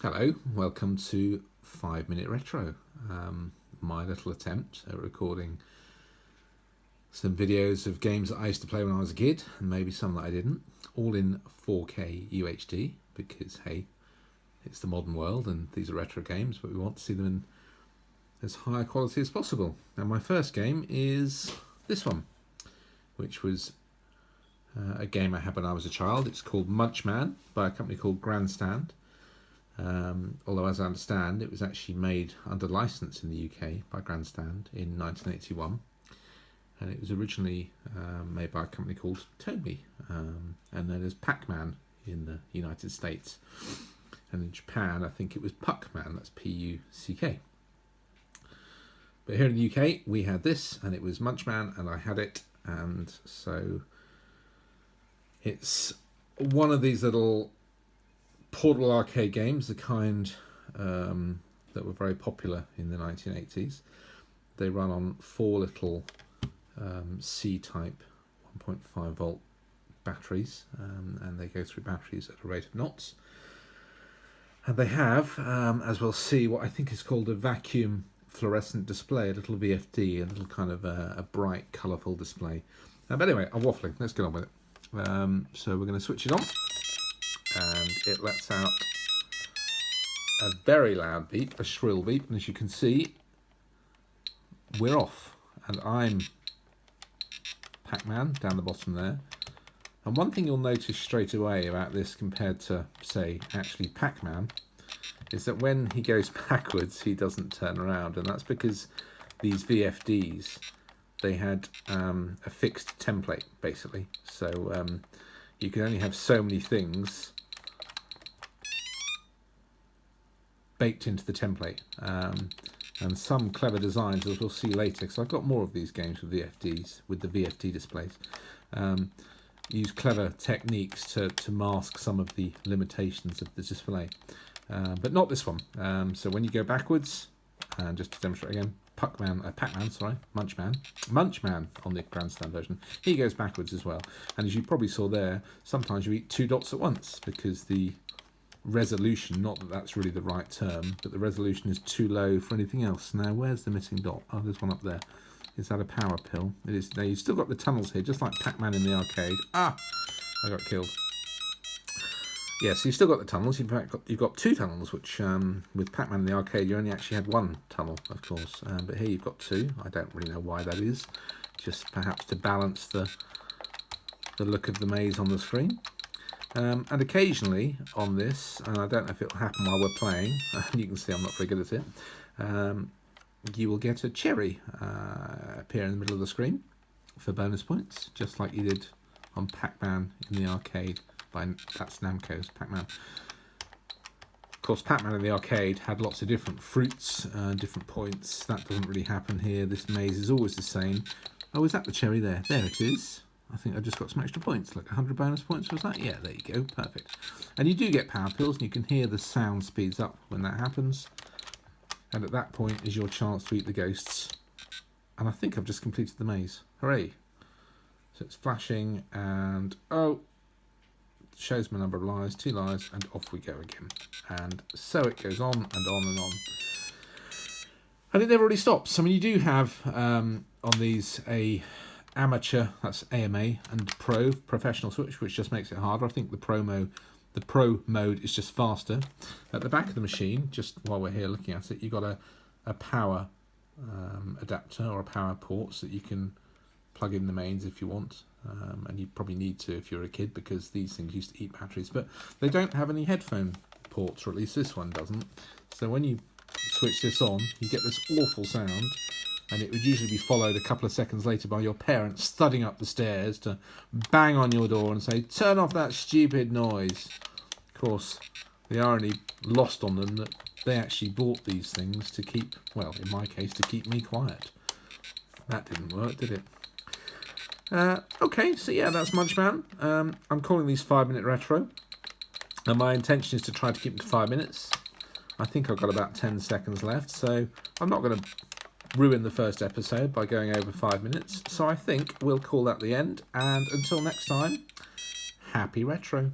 Hello, welcome to 5 Minute Retro. My little attempt at recording some videos of games that I used to play when I was a kid, and maybe some that I didn't, all in 4K UHD, because hey, it's the modern world and these are retro games, but we want to see them in as high quality as possible. Now my first game is this one, which was a game I had when I was a child. It's called Munchman by a company called Grandstand. Although, as I understand, it was actually made under license in the UK by Grandstand in 1981, and it was originally made by a company called Tomy, and then there's Pac Man in the United States, and in Japan I think it was Puckman, that's P-U-C-K. But here in the UK we had this, and it was Munchman, and I had it, and so it's one of these little portable arcade games, the kind that were very popular in the 1980s. They run on four little C-type 1.5 volt batteries, and they go through batteries at a rate of knots. And they have, as we'll see, what I think is called a vacuum fluorescent display, a little VFD, a little kind of a bright, colourful display. But anyway, I'm waffling, let's get on with it. So we're going to switch it on, and it lets out a very loud beep, a shrill beep, and as you can see, we're off, and I'm Pac-Man down the bottom there. And one thing you'll notice straight away about this compared to, say, actually Pac-Man, is that when he goes backwards he doesn't turn around, and that's because these VFDs, they had a fixed template basically, so you can only have so many things baked into the template, and some clever designs, as we'll see later, because I've got more of these games with VFDs, with the VFD displays, use clever techniques to mask some of the limitations of the display, but not this one. So when you go backwards, and just to demonstrate again, Munchman on the Grandstand version, he goes backwards as well, and as you probably saw there, sometimes you eat two dots at once because the resolution, not that that's really the right term, but the resolution is too low for anything else. Now where's the missing dot? Oh, there's one up there. Is that a power pill? It is. Now you've still got the tunnels here, just like Pac-Man in the arcade. I got killed. Yeah, so you've still got the tunnels. In fact, you've got two tunnels, which with Pac-Man in the arcade you only actually had one tunnel, of course, but here you've got two. I don't really know why that is, just perhaps to balance the look of the maze on the screen. And occasionally on this, and I don't know if it'll happen while we're playing, you can see I'm not very good at it, you will get a cherry appear in the middle of the screen for bonus points, just like you did on Pac-Man in the arcade. That's Namco's Pac-Man. Of course, Pac-Man in the arcade had lots of different fruits, different points. That doesn't really happen here. This maze is always the same. Oh, is that the cherry there? There it is. I think I just got some extra points, like 100 bonus points, was that? Yeah, there you go, perfect. And you do get power pills, and you can hear the sound speeds up when that happens. And at that point is your chance to eat the ghosts. And I think I've just completed the maze. Hooray. So it's flashing, and oh, shows my number of lives, 2 lives, and off we go again. And so it goes on and on and on. And it never really stops. I mean, you do have on these a amateur, that's AMA, and pro, professional switch, which just makes it harder. I think the pro mode is just faster. At the back of the machine, just while we're here looking at it, you've got a power adapter or a power port, so that you can plug in the mains if you want, and you probably need to if you're a kid, because these things used to eat batteries, but they don't have any headphone ports, or at least this one doesn't. So when you switch this on, you get this awful sound, and it would usually be followed a couple of seconds later by your parents thudding up the stairs to bang on your door and say, turn off that stupid noise. Of course, the irony lost on them that they actually bought these things to keep, well, in my case, to keep me quiet. That didn't work, did it? Okay, so yeah, that's Munchman. I'm calling these 5 Minute Retro, and my intention is to try to keep them to 5 minutes. I think I've got about 10 seconds left, so I'm not going to ruin the first episode by going over 5 minutes, so I think we'll call that the end, and until next time, happy retro.